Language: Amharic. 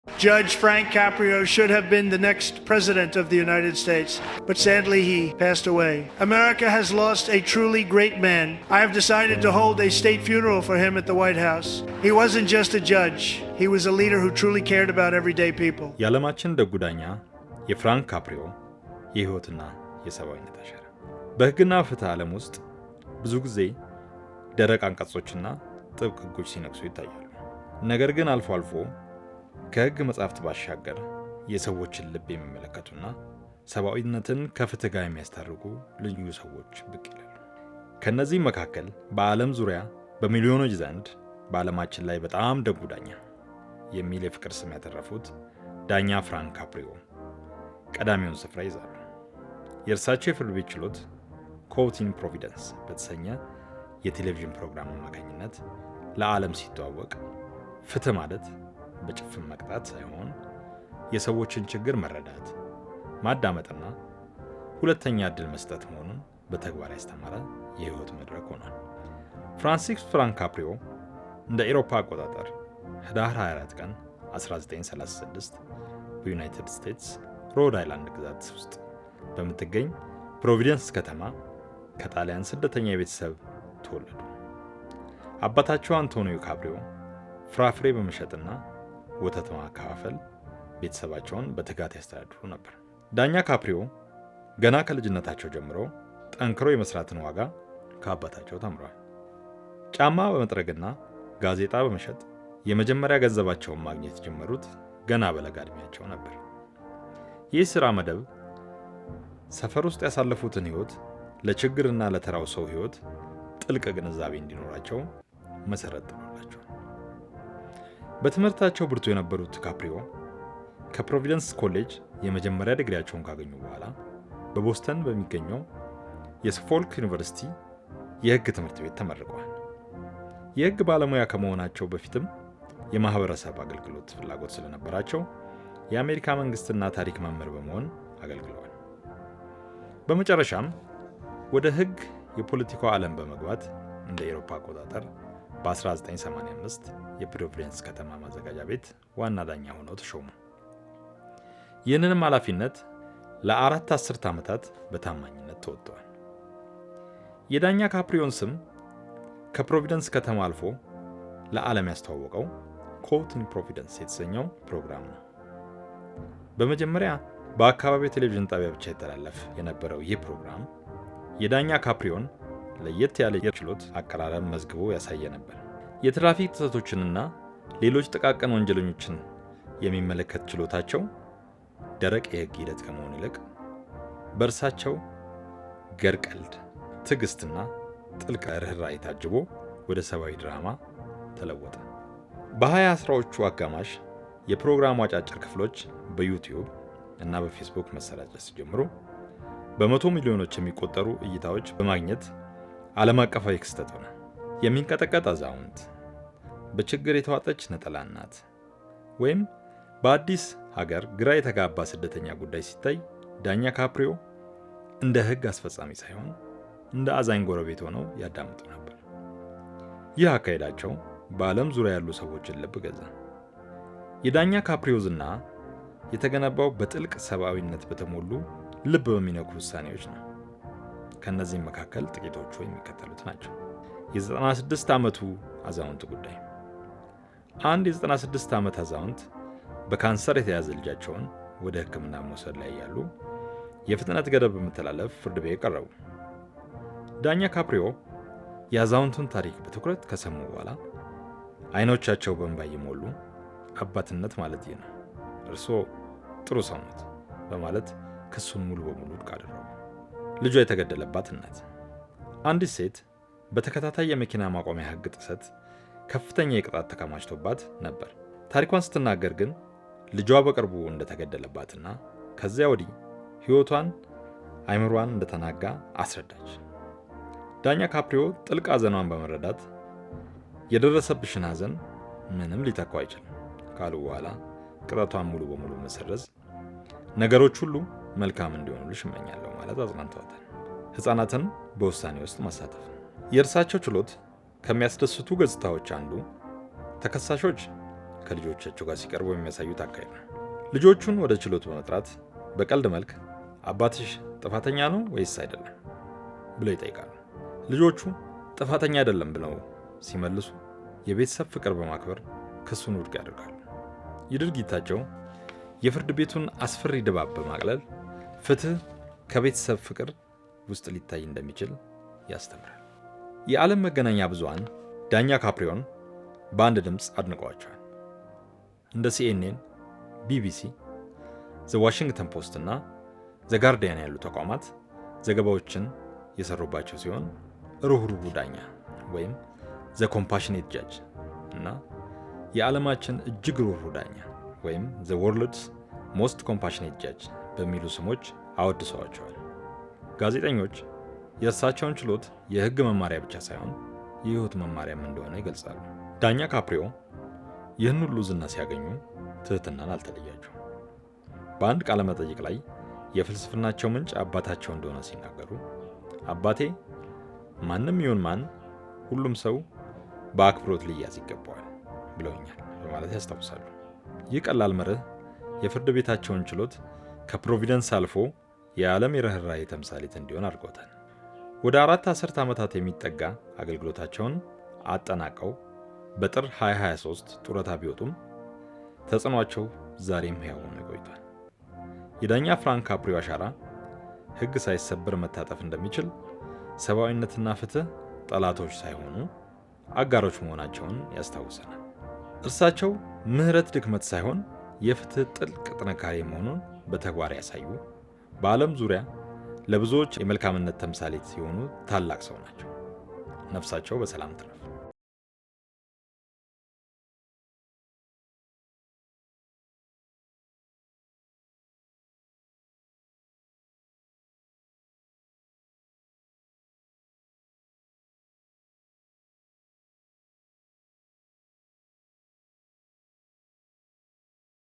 Judge Frank Caprio should have been the next president of the United States, but sadly he passed away. America has lost a truly great man. I have decided to hold a state funeral for him at the White House. He wasn't just a judge. He was a leader who truly cared about everyday people. የዓለማችን ደጉ ዳኛ የፍራንክ ካፕሪዮ የሕይወትና የሰብአዊነት አሻራ በሕግና ፍትህ ዓለም ውስጥ ብዙ ጊዜ ደረቅ አንቀጾችና ጥብቅ ሕጎች ሲነግሱ ይታያሉ። ነገር ግን አልፎ አልፎ ከሕግ መጻሕፍት ባሻገር የሰዎችን ልብ የሚመለከቱና ሰብአዊነትን ከፍትህ ጋር የሚያስታርቁ ልዩ ሰዎች ብቅ ይላሉ። ከነዚህም መካከል በዓለም ዙሪያ በሚሊዮኖች ዘንድ በዓለማችን ላይ በጣም ደጉ ዳኛ የሚል የፍቅር ስም ያተረፉት ዳኛ ፍራንክ ካፕሪዮ ቀዳሚውን ስፍራ ይዛሉ። የእርሳቸው የፍርድ ቤት ችሎት ኮርት ኢን ፕሮቪደንስ በተሰኘ የቴሌቪዥን ፕሮግራም አማካኝነት ለዓለም ሲተዋወቅ ፍትህ ማለት በጭፍን መቅጣት ሳይሆን የሰዎችን ችግር መረዳት፣ ማዳመጥና ሁለተኛ ዕድል መስጠት መሆኑን በተግባር ያስተማረ የሕይወት መድረክ ሆኗል። ፍራንሲስ ፍራንክ ካፕሪዮ እንደ አውሮፓ አቆጣጠር ህዳር 24 ቀን 1936 በዩናይትድ ስቴትስ ሮድ አይላንድ ግዛት ውስጥ በምትገኝ ፕሮቪደንስ ከተማ ከጣሊያን ስደተኛ ቤተሰብ ተወለዱ። አባታቸው አንቶኒዮ ካፕሪዮ ፍራፍሬ በመሸጥና ወተት በማከፋፈል ቤተሰባቸውን በትጋት ያስተዳድሩ ነበር። ዳኛ ካፕሪዮ ገና ከልጅነታቸው ጀምሮ ጠንክሮ የመስራትን ዋጋ ከአባታቸው ተምረዋል። ጫማ በመጥረግና ጋዜጣ በመሸጥ የመጀመሪያ ገንዘባቸውን ማግኘት የጀመሩት ገና በለጋ ዕድሜያቸው ነበር። ይህ ሥራ መደብ ሰፈር ውስጥ ያሳለፉትን ሕይወት ለችግርና ለተራው ሰው ሕይወት ጥልቅ ግንዛቤ እንዲኖራቸው መሰረት ጥሎላቸዋል። በትምህርታቸው ብርቱ የነበሩት ካፕሪዮ ከፕሮቪደንስ ኮሌጅ የመጀመሪያ ዲግሪያቸውን ካገኙ በኋላ በቦስተን በሚገኘው የስፎልክ ዩኒቨርሲቲ የሕግ ትምህርት ቤት ተመርቀዋል። የሕግ ባለሙያ ከመሆናቸው በፊትም የማህበረሰብ አገልግሎት ፍላጎት ስለነበራቸው የአሜሪካ መንግስትና ታሪክ መምህር በመሆን አገልግለዋል። በመጨረሻም ወደ ሕግ የፖለቲካው ዓለም በመግባት እንደ አውሮፓ አቆጣጠር በ1985 የፕሮቪደንስ ከተማ ማዘጋጃ ቤት ዋና ዳኛ ሆነው ተሾሙ። ይህንንም ኃላፊነት ለአራት አስርት ዓመታት በታማኝነት ተወጥተዋል። የዳኛ ካፕሪዮን ስም ከፕሮቪደንስ ከተማ አልፎ ለዓለም ያስተዋወቀው ኮርት ኢን ፕሮቪደንስ የተሰኘው ፕሮግራም ነው። በመጀመሪያ በአካባቢው ቴሌቪዥን ጣቢያ ብቻ ይተላለፍ የነበረው ይህ ፕሮግራም የዳኛ ካፕሪዮን ለየት ያለ የችሎት አቀራረብ መዝግቦ ያሳየ ነበር። የትራፊክ ጥሰቶችንና ሌሎች ጥቃቅን ወንጀለኞችን የሚመለከት ችሎታቸው ደረቅ የሕግ ሂደት ከመሆን ይልቅ በእርሳቸው ገር ቀልድ፣ ትዕግስትና ጥልቅ ርኅራኄ ታጅቦ ወደ ሰብአዊ ድራማ ተለወጠ። በ2010ዎቹ አጋማሽ የፕሮግራሙ አጫጭር ክፍሎች በዩቲዩብ እና በፌስቡክ መሰራጨት ሲጀምሩ በመቶ ሚሊዮኖች የሚቆጠሩ እይታዎች በማግኘት ዓለም አቀፋዊ ክስተት ሆነ። የሚንቀጠቀጥ አዛውንት፣ በችግር የተዋጠች ነጠላ እናት ወይም በአዲስ ሀገር ግራ የተጋባ ስደተኛ ጉዳይ ሲታይ ዳኛ ካፕሪዮ እንደ ሕግ አስፈጻሚ ሳይሆን እንደ አዛኝ ጎረቤት ሆነው ያዳምጡ ነበር። ይህ አካሄዳቸው በዓለም ዙሪያ ያሉ ሰዎችን ልብ ገዛ። የዳኛ ካፕሪዮ ዝና የተገነባው በጥልቅ ሰብአዊነት በተሞሉ ልብ በሚነኩ ውሳኔዎች ነው። ከነዚህም መካከል ጥቂቶቹ የሚከተሉት ናቸው። የ96 ዓመቱ አዛውንት ጉዳይ። አንድ የ96 ዓመት አዛውንት በካንሰር የተያዘ ልጃቸውን ወደ ሕክምና መውሰድ ላይ ያሉ የፍጥነት ገደብ በመተላለፍ ፍርድ ቤት ቀረቡ። ዳኛ ካፕሪዮ የአዛውንቱን ታሪክ በትኩረት ከሰሙ በኋላ አይኖቻቸው በእንባ እየሞሉ አባትነት ማለት ይህ ነው፣ እርስዎ ጥሩ ሰው ኖት በማለት ክሱን ሙሉ በሙሉ ውድቅ አደረጉ። ልጇ የተገደለባት እናት። አንዲት ሴት በተከታታይ የመኪና ማቆሚያ ሕግ ጥሰት ከፍተኛ የቅጣት ተከማችቶባት ነበር። ታሪኳን ስትናገር ግን ልጇ በቅርቡ እንደተገደለባትና ከዚያ ወዲህ ሕይወቷን አይምሯን እንደተናጋ አስረዳች። ዳኛ ካፕሪዮ ጥልቅ ሐዘኗን በመረዳት የደረሰብሽን ሐዘን ምንም ሊተካው አይችልም ካሉ በኋላ ቅጣቷን ሙሉ በሙሉ መሰረዝ፣ ነገሮች ሁሉ መልካም እንዲሆኑልሽ እመኛለሁ ማለት አጽናንተዋታል። ሕፃናትን በውሳኔ ውስጥ ማሳተፍ። የእርሳቸው ችሎት ከሚያስደስቱ ገጽታዎች አንዱ ተከሳሾች ከልጆቻቸው ጋር ሲቀርቡ የሚያሳዩት አካሄድ ነው። ልጆቹን ወደ ችሎት በመጥራት በቀልድ መልክ አባትሽ ጥፋተኛ ነው ወይስ አይደለም ብለው ይጠይቃሉ። ልጆቹ ጥፋተኛ አይደለም ብለው ሲመልሱ የቤተሰብ ፍቅር በማክበር ክሱን ውድቅ ያደርጋሉ። ይህ ድርጊታቸው የፍርድ ቤቱን አስፈሪ ድባብ በማቅለል ፍትህ ከቤተሰብ ፍቅር ውስጥ ሊታይ እንደሚችል ያስተምራል። የዓለም መገናኛ ብዙሃን ዳኛ ካፕሪዮን በአንድ ድምፅ አድንቀዋቸዋል። እንደ CNN፣ BBC፣ ዘ ዋሽንግተን ፖስት እና ዘ ጋርዲያን ያሉ ተቋማት ዘገባዎችን የሰሩባቸው ሲሆን ሩህሩህ ዳኛ ወይም ዘ ኮምፓሽኔት ጃጅ እና የዓለማችን እጅግ ሩህሩህ ዳኛ ወይም ዘ ወርልድስ ሞስት ኮምፓሽኔት ጃጅ በሚሉ ስሞች አወድሰዋቸዋል። ጋዜጠኞች የእርሳቸውን ችሎት የሕግ መማሪያ ብቻ ሳይሆን የሕይወት መማሪያም እንደሆነ ይገልጻሉ። ዳኛ ካፕሪዮ ይህን ሁሉ ዝና ሲያገኙ ትህትናን አልተለያቸው። በአንድ ቃለ መጠይቅ ላይ የፍልስፍናቸው ምንጭ አባታቸው እንደሆነ ሲናገሩ አባቴ ማንም ይሁን ማን ሁሉም ሰው በአክብሮት ሊያዝ ይገባዋል ብለውኛል በማለት ያስታውሳሉ። ይህ ቀላል መርህ የፍርድ ቤታቸውን ችሎት ከፕሮቪደንስ አልፎ የዓለም የርኅራኄ ተምሳሌት እንዲሆን አድርጎታል። ወደ 4 አስርት ዓመታት የሚጠጋ አገልግሎታቸውን አጠናቀው በጥር 2023 ጡረታ ቢወጡም ተጽዕኗቸው ዛሬም ሕያው ሆኖ ቆይቷል። የዳኛ ፍራንክ ካፕሪዮ አሻራ ሕግ ሳይሰበር መታጠፍ እንደሚችል፣ ሰብአዊነትና ፍትህ ጠላቶች ሳይሆኑ አጋሮች መሆናቸውን ያስታውሰናል። እርሳቸው ምህረት ድክመት ሳይሆን የፍትህ ጥልቅ ጥንካሬ መሆኑን በተግባር ያሳዩ፣ በዓለም ዙሪያ ለብዙዎች የመልካምነት ተምሳሌት የሆኑ ታላቅ ሰው ናቸው። ነፍሳቸው በሰላም ትረፍ።